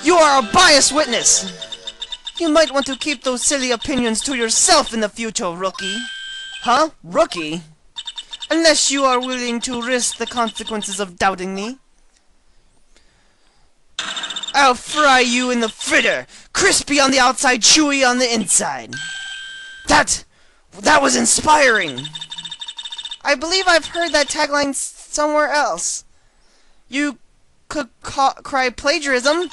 You are a biased witness! You might want to keep those silly opinions to yourself in the future, rookie. Huh? Rookie? Unless you are willing to risk the consequences of doubting me. I'll fry you in the fritter! Crispy on the outside, chewy on the inside! That was inspiring! I believe I've heard that tagline somewhere else. You could cry plagiarism.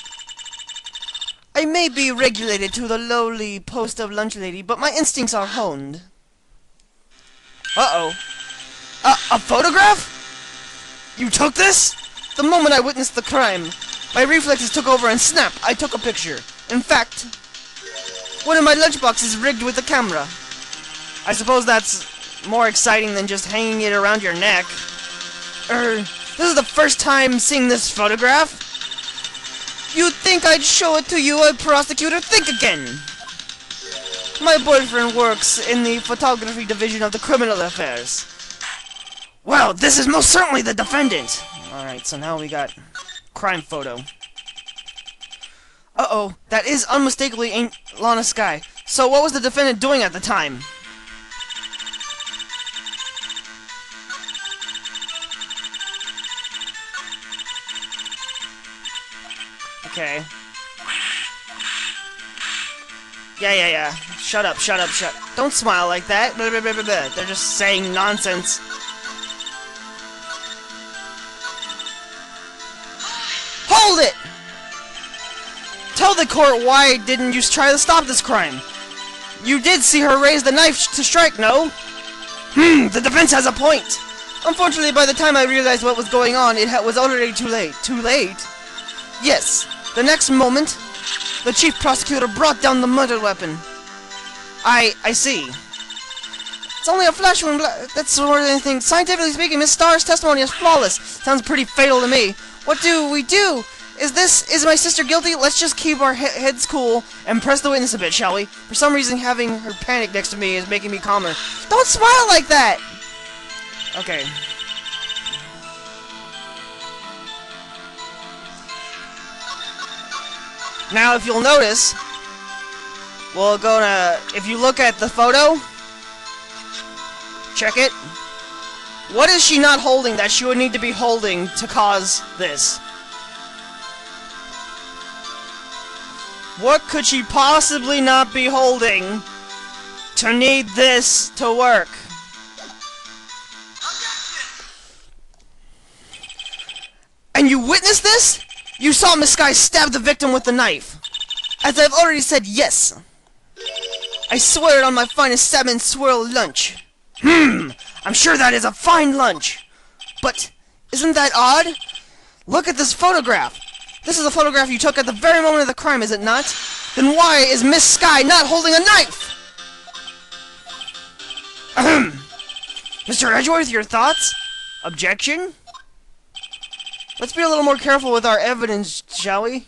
I may be regulated to the lowly post of lunch lady, but my instincts are honed. Uh-oh. A photograph? You took this? The moment I witnessed the crime, my reflexes took over and snap, I took a picture. In fact, one of my lunchboxes is rigged with a camera. I suppose that's more exciting than just hanging it around your neck. This is the first time seeing this photograph? You'd think I'd show it to you, a prosecutor? Think again! My boyfriend works in the photography division of the criminal affairs. Well, this is most certainly the defendant! Alright, so now we got crime photo. Uh-oh, that is unmistakably ain't Lana Skye. So what was the defendant doing at the time? Okay. Yeah. Shut up. Don't smile like that. Blah, blah, blah, blah, blah. They're just saying nonsense. Hold it! Tell the court why didn't you try to stop this crime? You did see her raise the knife to strike, no? The defense has a point. Unfortunately, by the time I realized what was going on, it was already too late. Too late? Yes. The next moment, the chief prosecutor brought down the murder weapon. I see. It's only a flash wound. That's more than anything. Scientifically speaking, Miss Starr's testimony is flawless. Sounds pretty fatal to me. What do we do? Is my sister guilty? Let's just keep our heads cool and press the witness a bit, shall we? For some reason, having her panic next to me is making me calmer. Don't smile like that! Okay. Now, if you'll notice, if you look at the photo, check it. What is she not holding that she would need to be holding to cause this? What could she possibly not be holding to need this to work? And you witnessed this? You saw Miss Skye stab the victim with the knife. As I've already said, yes. I swear it on my finest salmon swirl lunch. I'm sure that is a fine lunch. But isn't that odd? Look at this photograph. This is a photograph you took at the very moment of the crime, is it not? Then why is Miss Skye not holding a knife? Mr. Edgeworth, your thoughts? Objection? Let's be a little more careful with our evidence, shall we?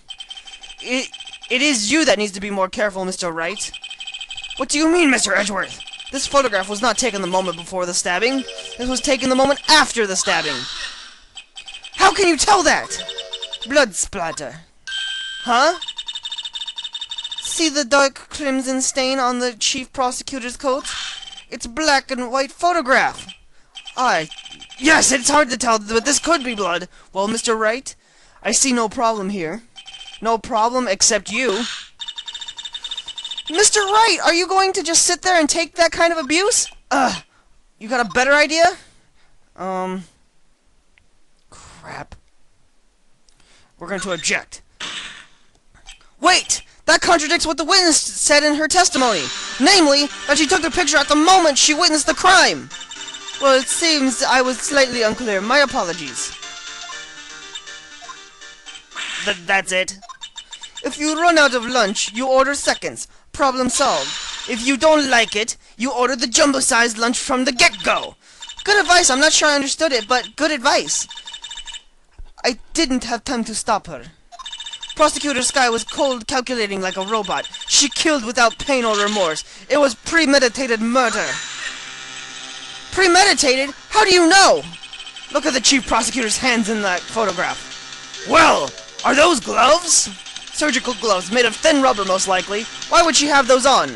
It is you that needs to be more careful, Mr. Wright. What do you mean, Mr. Edgeworth? This photograph was not taken the moment before the stabbing. It was taken the moment after the stabbing. How can you tell that? Blood splatter. Huh? See the dark crimson stain on the chief prosecutor's coat? It's a black and white photograph. Yes, it's hard to tell, but this could be blood. Well, Mr. Wright, I see no problem here. No problem except you. Mr. Wright, are you going to just sit there and take that kind of abuse? You got a better idea? Crap. We're going to object. Wait! That contradicts what the witness said in her testimony. Namely, that she took the picture at the moment she witnessed the crime. Well, it seems I was slightly unclear. My apologies. That's it. If you run out of lunch, you order seconds. Problem solved. If you don't like it, you order the jumbo-sized lunch from the get-go. Good advice. I'm not sure I understood it, but good advice. I didn't have time to stop her. Prosecutor Skye was cold, calculating like a robot. She killed without pain or remorse. It was premeditated murder. Premeditated? How do you know? Look at the chief prosecutor's hands in that photograph. Well, are those gloves? Surgical gloves made of thin rubber, most likely. Why would she have those on?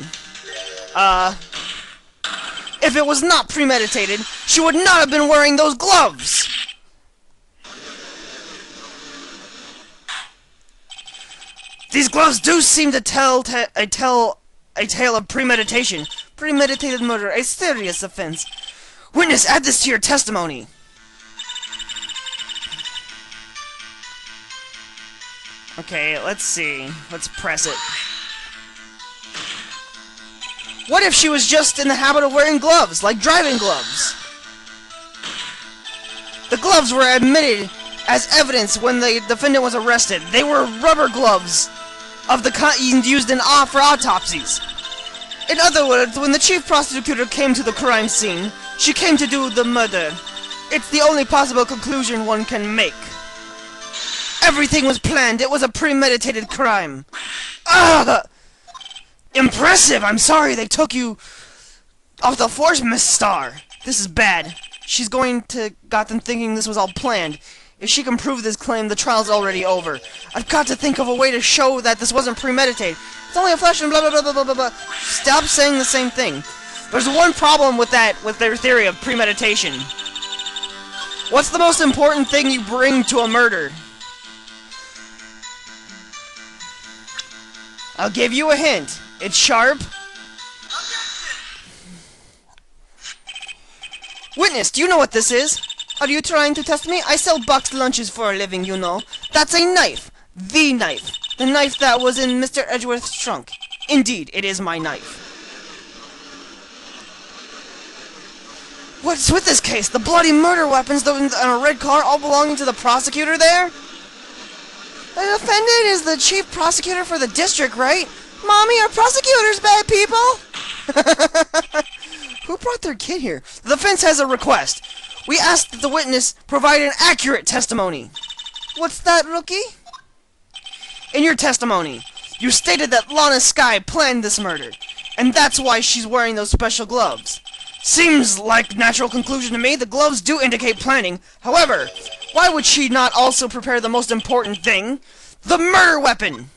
If it was not premeditated, she would not have been wearing those gloves! These gloves do seem to tell a tale of premeditation. Premeditated murder, a serious offense. Witness, add this to your testimony. Okay, let's see. Let's press it. What if she was just in the habit of wearing gloves, like driving gloves? The gloves were admitted as evidence when the defendant was arrested. They were rubber gloves of the kind used for autopsies. In other words, when the chief prosecutor came to the crime scene, she came to do the murder. It's the only possible conclusion one can make. Everything was planned. It was a premeditated crime. Ugh! Impressive! I'm sorry they took you off the force, Miss Starr. This is bad. She's going to got them thinking this was all planned. If she can prove this claim, the trial's already over. I've got to think of a way to show that this wasn't premeditated. It's only a flash and blah blah blah blah blah blah. Stop saying the same thing. There's one problem with their theory of premeditation. What's the most important thing you bring to a murder? I'll give you a hint. It's sharp. Witness, do you know what this is? Are you trying to test me? I sell boxed lunches for a living, you know. That's a knife. The knife. The knife that was in Mr. Edgeworth's trunk. Indeed, it is my knife. What's with this case? The bloody murder weapons on a red car all belonging to the prosecutor there? The defendant is the chief prosecutor for the district, right? Mommy, are prosecutors bad people? Who brought their kid here? The defense has a request. We ask that the witness provide an accurate testimony. What's that, rookie? In your testimony, you stated that Lana Skye planned this murder, and that's why she's wearing those special gloves. Seems like natural conclusion to me. The gloves do indicate planning. However, why would she not also prepare the most important thing? The murder weapon!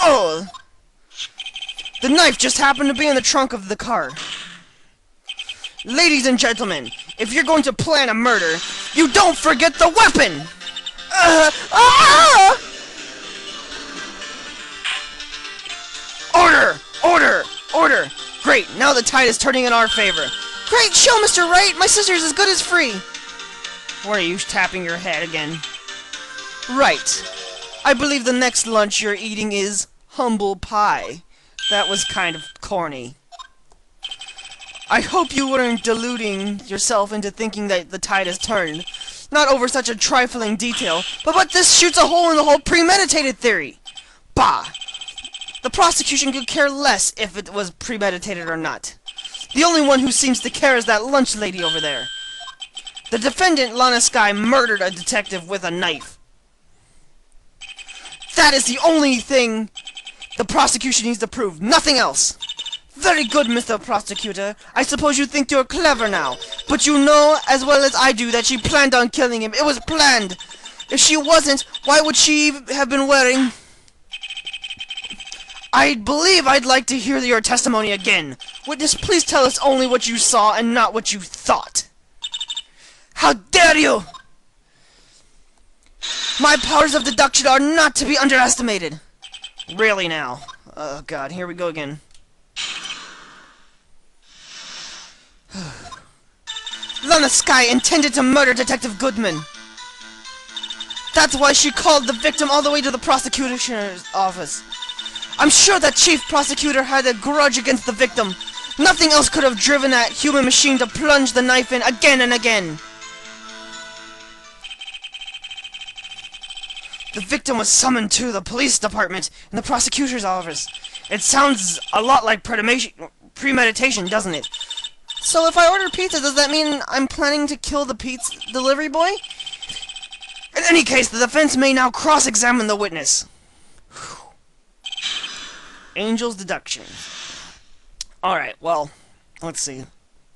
Oh! The knife just happened to be in the trunk of the car. Ladies and gentlemen, if you're going to plan a murder, you don't forget the weapon! Order! Order! Order! Great, now the tide is turning in our favor. Great show, Mr. Wright! My sister's as good as free! What are you tapping your head again? Right. I believe the next lunch you're eating is humble pie. That was kind of corny. I hope you weren't deluding yourself into thinking that the tide has turned. Not over such a trifling detail, but this shoots a hole in the whole premeditated theory. Bah! The prosecution could care less if it was premeditated or not. The only one who seems to care is that lunch lady over there. The defendant, Lana Skye, murdered a detective with a knife. That is the only thing the prosecution needs to prove. Nothing else. Very good, Mr. Prosecutor. I suppose you think you're clever now. But you know as well as I do that she planned on killing him. It was planned. If she wasn't, why would she have been wearing... I believe I'd like to hear your testimony again. Witness, please tell us only what you saw and not what you thought. How dare you! My powers of deduction are not to be underestimated. Really now. Oh god, here we go again. Lana Skye intended to murder Detective Goodman. That's why she called the victim all the way to the prosecutor's office. I'm sure that Chief Prosecutor had a grudge against the victim. Nothing else could have driven that human machine to plunge the knife in again and again. The victim was summoned to the police department in the prosecutor's office. It sounds a lot like premeditation, doesn't it? So if I order pizza, does that mean I'm planning to kill the pizza delivery boy? In any case, the defense may now cross-examine the witness. Angel's deduction. Alright, well, let's see.